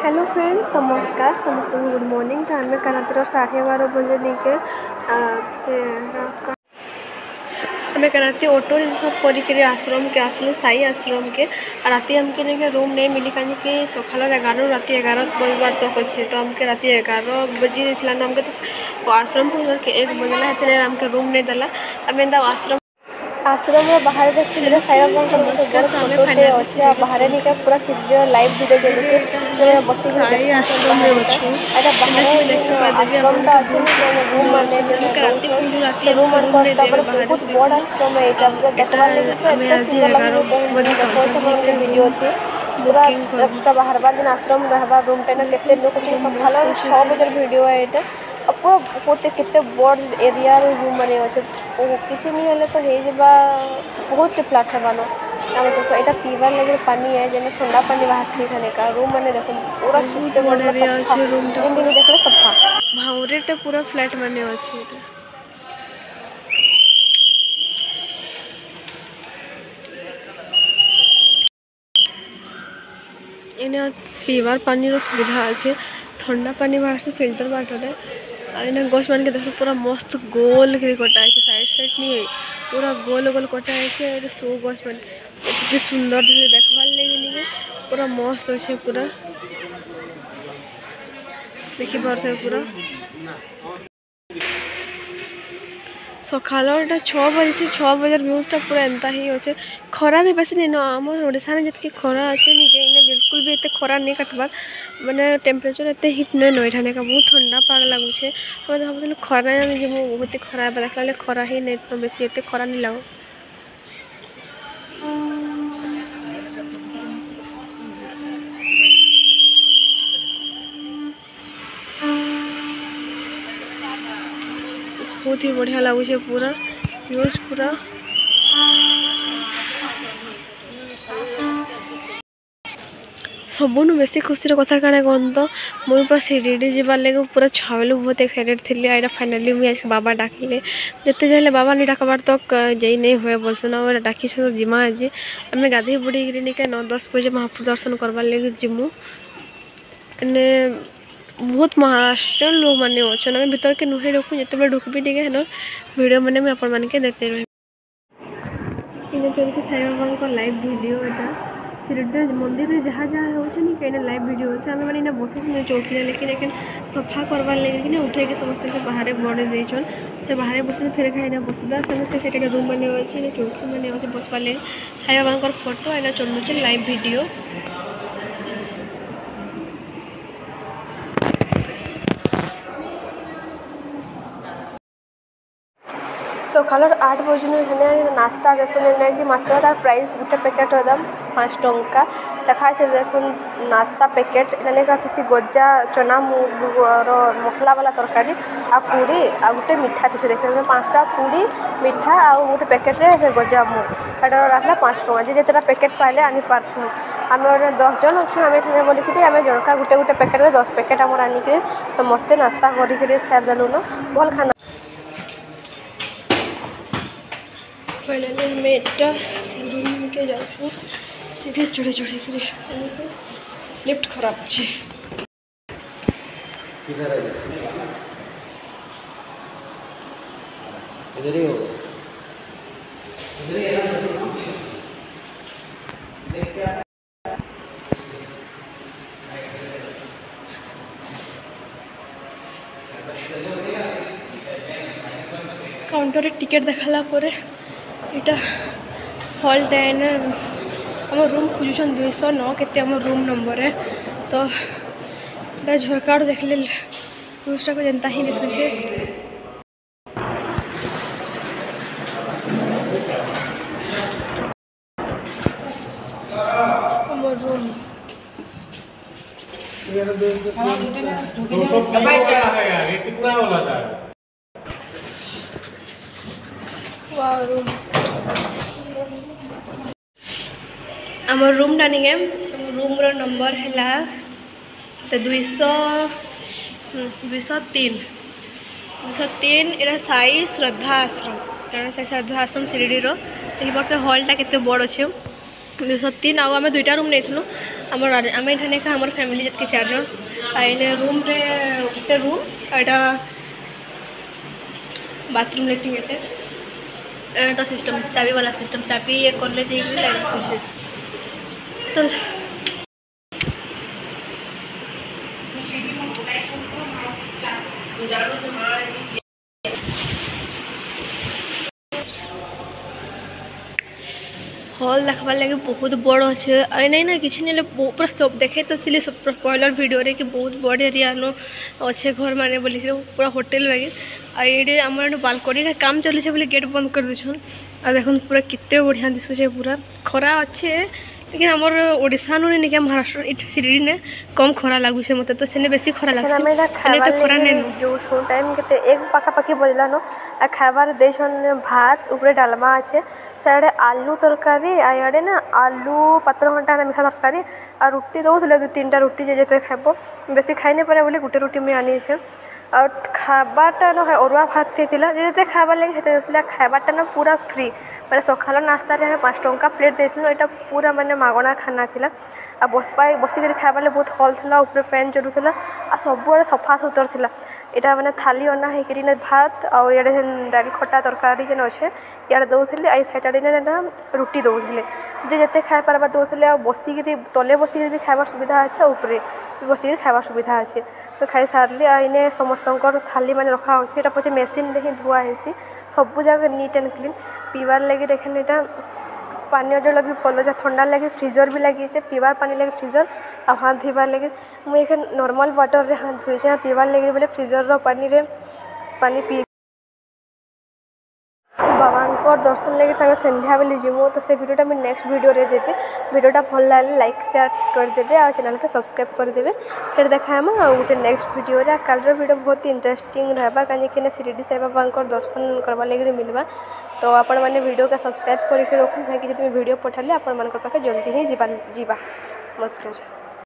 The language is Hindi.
हेलो फ्रेंड्स, नमस्कार समस्त को गुड मॉर्निंग। तो आम रातर 12:30 बजे लेके हमें रात ऑटो रिजर्व कर आश्रम के आसलु साई आश्रम के। रात हमके नहीं रूम नहीं मिली कहीं सकाल 11 रात 11 बजबार तक अच्छे। तो हमके रात 11 बजे हमके तो आश्रम को 1 बजला हमके रूम नहीं देला। आम आश्रम बाहर देखते साई बाबा फोटोटे अच्छे बाहर निका पूरा सीरीज लाइव वीडियो चलुचे बस आश्रम अच्छे रूम माने रूम बहुत बड़ आश्रम है। देखा लगे सुंदर लगे वीडियो थी पूरा पूरा बाहर बार दिन आश्रम रहा रूम टेना के लोग सकाल 6 बजे वीडियो है ये पूरा बहुत केते बड़ एरिया रूम माने अच्छे किसी नहीं हेल्ले तो हो बहुत फ्लाट हेबान यहाँ पीबार लगे पानी है जेने ठंडा पानी बाहर खाने का रूम मैंने देख पूरा कितने बड़ रूम देखले सफा भावरेटा पूरा फ्लैट माने अच्छे। इन्हें पीबार पानी सुविधा अच्छे ठंडा पानी बाहर से फिल्टर वाटर है। गछ मान के देख पूरा मस्त गोल कटा है साइड साइड नहीं है पूरा गोल गोल कटा है सो गछ मान कितनी सुंदर देखवार लगे पूरा मस्त अच्छे पूरा देखी पारे पूरा सकाल 6 बजे से 6 बजे व्यूजटा पूरा एंता ही अच्छे। खरा भी बेस नहीं आम ओडिशा जी खरा अच्छे नहीं बिल्कुल भी एत खरा नहीं काटबार माने टेम्परेचर एत हिट नहीं नई ठाने का बहुत ठंडा पाग लगुचे। हमें भावुल खरा जी बहुत खरा देखला खरा ही नहीं बेस एत खरा नहीं लगो। बहुत ही बढ़िया लगुचे पूरा व्यूज पूरा सबुन बेसी खुशी कथा कण कौन तो मुझे पूरा शिरडी जाबार लगे पूरा छावेलु बहुत एक्साइटेड थी। आईटा फाइनाली मुझे आज बाबा डाकिले जिते जाए बाबा नहीं डाकबार तक जाइ नहीं हुए बोलसन डाकी तो जिमा आज आम गाधे बुड़ी निके 9-10 बजे महाप्रभु दर्शन करवार लगे जिमु एने बहुत महाराष्ट्र लोग मैंने अच्छे आम भीतर के नुहे ढुकू जिते ढुकबी टे हेन वीडियो मैंने मुझे आपण मानके देते रही साई बाबा लाइव वीडियो यहाँ शिरडी मंदिर में जहाँ जहाँ होनी कहीं लाइव वीडियो होते आम मैंने बस चौकी लेकिन सफा करवार लगे कि उठे समस्त बाहर बड़े देन तो बाहर बस फिर खाई बसवा से रूम मैंने अच्छे चौकी मैंने अच्छे बसवार लगे साई बाबा फोटो यहाँ चलुचे लाइव वीडियो। सकाल 8 बजे नास्ता देने कि मात्र तार प्राइस गोटे पैकेट दाम 5 टंका देखा देखो नास्ता पैकेट थी गजा चना मुगर मसला वाला तरकारी आ पूड़ी आ गोटे मिठा थी देखने 5टा पूड़ी मिठा आ गोटे पैकेट गजा मुग रखला 5 टंका जी जितना पैकेट पाइले आनी पार्सन आम 10 जन अच्छु आम बोलिकी आम जनका गोटे गोटे पैकेट 10 पैकेट आम आनिक मस्ते नास्ता कर सार देलु न भल खाना। फाइनली हमें इतना रूम के जाऊँ सीधे चढ़े चढ़े कर लिफ्ट खराब अच्छे काउंटर टिकेट देखला यहाँ हॉल देन आम रूम खोजुन 209 के रूम नंबर है तो यहाँ झरका देखले व्यूजटा को जनता ही दिशुचे रूम आम रूम डानिगे रूम रो नंबर है तो 203 यहाँ साई श्रद्धा आश्रम कारण साई श्रद्धा आश्रम शिरडी देखिए हॉलटा केते बड़ अच्छे 203 आउ आम 2टा रूम नहीं आम आम ये आम फैमिली जितके 4 जन आइने रूम रे गोटे रूम एटा बाथरूम लेट्रिन अटैच तो सिस्टम चाबी वाला सिस्टम चाबी ये कर ले तो हॉल देखबार लगे बहुत बड़ अच्छे आई ना किसी ना पूरा सब देखे तो सिले सब पहलर वीडियो रे कि बहुत बड़ एरिया नो अच्छे घर माने बोली पूरा होटेल वगैरह आई आम बालकनी काम चलছে बोले गेट बंद कर देछन आ देखन पूरा कितने बढ़िया दिशुचे पूरा खरा अच्छे लेकिन आमर ओडिशा नु नहीं महाराष्ट्र इट सिरी ने कम खरा लागुचे मते तो सेने बेसी खरा लागছে तो खरा ने जो टाइम केते एक पाखा पाखी बजला नो आ खाबार देछन भात ऊपर डालमा আছে साडे आलू तरकारी आड़े ना आलू पात्र घंटा मिठा तरकारी आ रुटी दौले 2-3टा रुटी जे जेते खाबो बेसी खाई नहीं पारे बोले गोटे रुटी में आनी छे और खाबाटा ना अरुआ भात थी जे खाबार लगे खाबाटा ना पूरा फ्री मैंने सकाल नास्ता रे 5 टंका प्लेट देथिलु एटा पूरा माने मागणा खाना थिला आ बसिक खाबार बहुत हल था ऊपर फैन चलूला आ सब सफा सुतर थिला एटा माने थाली अना हेकरी भात आउ इे डाली खटा तरकारी जेन अच्छे इे दौले आई साइड ना रुटी दौले जे जेते खाई पार्बा दौले आ बसिक तले बसिक भी खाइबार सुविधा अच्छे ऊपर बसिक खाइबार सुविधा अच्छे तो खाई सारे आईने समस्त थाली मैंने रखा अच्छे ये पचे मेसीन रे ही धुआ हेसी सब जगह नीट एंड क्लीन पीबार लगे देखें यहाँ पानी जल भी भल जा ठंडा लगे फ्रिजर भी लगी से पीबार पानी लगे फ्रिजर आ हाथ धोबार लगे मुझे नॉर्मल वाटर रे हाथ धोचे पीबार लगे बोले फ्रिजर पानी रे पानी पी बाबा दर्शन लगे संध्या बेले जीमु तो से वीडियोटा मुझे नेक्स्ट वीडियो रे देबे वीडियोटा भल लगे लाइक शेयर करदेवे आ चैनल के सब्सक्राइब करदेवे फिर देखा गोटे नेक्स्ट वीडियो रे कल वीडियो बहुत इंटरेस्टिंग रहा कहीं शिरडी साई बाबा दर्शन करवा लगे मिलवा तो आपण मैंने वीडियो का सब्सक्राइब करके रखु जहाँकि जब वीडियो पठाले आपण मान पाखे जल्दी ही जीवा नमस्कार।